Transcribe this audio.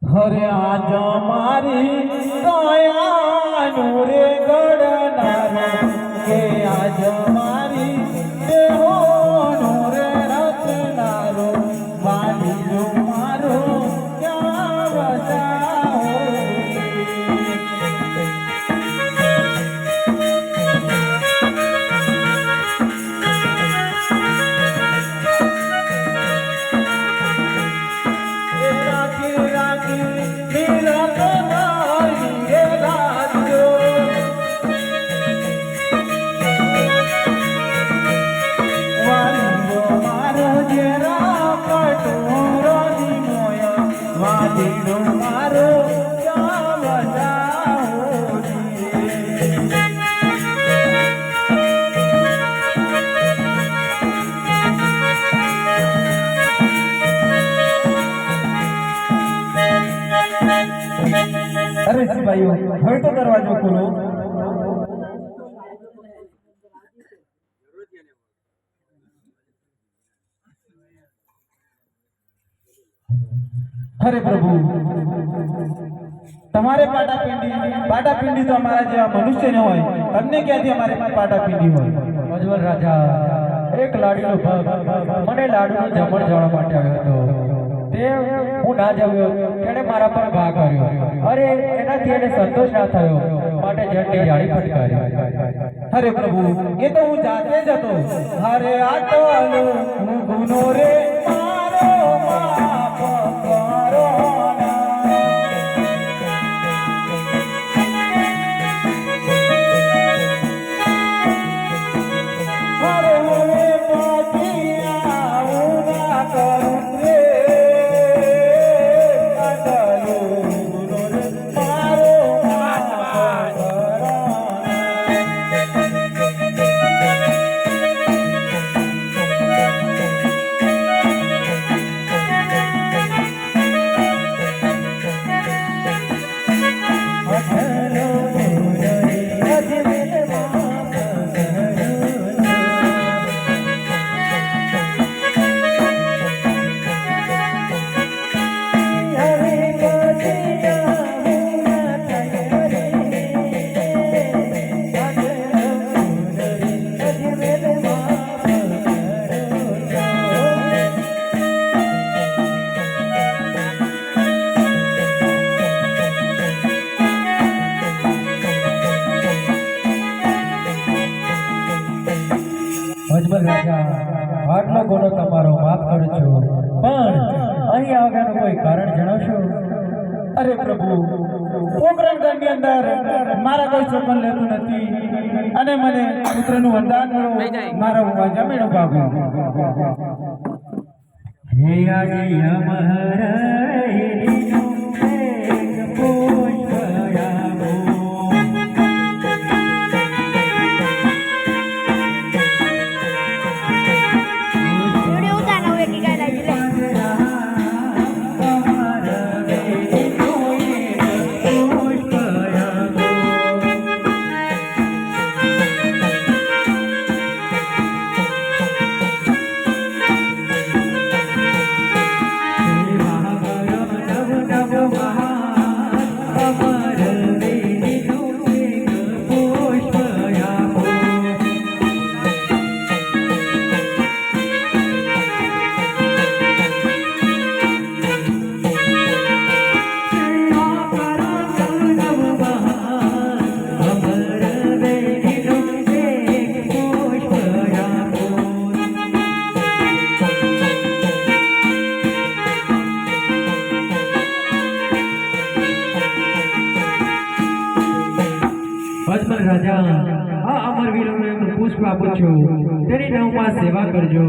हरे आज मारी दया नूरे गड़नारो के आज मारी देहो नूरे रचनारो वाली जो मारो क्या बचाओ अरे भाइयों હવે તો દરવાજો ખોલો। अरे प्रभु તમારે પાટાપિંડી તો અમારા જેવા મનુષ્ય ન હોય, તમને ક્યાંથી અમારે પાટાપિંડી હોય? અજવર રાજા એક લાડીનો ભક્ત મને લાડુનું જમણ જવા માટે આવ્યો હતો। તે હું ના જમ્યો, તેણે મારા પર ઘા કર્યો। અરે એનાથી એને સંતોષ ના થયો, માટે જડની જાળી ફટકારી। અરે પ્રભુ એ તો હું જાતે જ હતો। અરે આટલો હું ગુનો રે મારો માફ કરો અજમલ રાજા આટલો ગુનો તમારો માફ કરું છું, પણ અહીં આવવાનું કોઈ કારણ જણાવશો? અરે પ્રભુ પોકરણ ગણની અંદર મારા કોઈ ચોકન લેતું નથી અને મને પુત્રનું વરદાન મળો, મારો જમીનો ભાગો। હે આજે અજમલ રાજા આ અમરવીરોને પુષ્પ આપું છું, તેની નવમાં સેવા કરજો।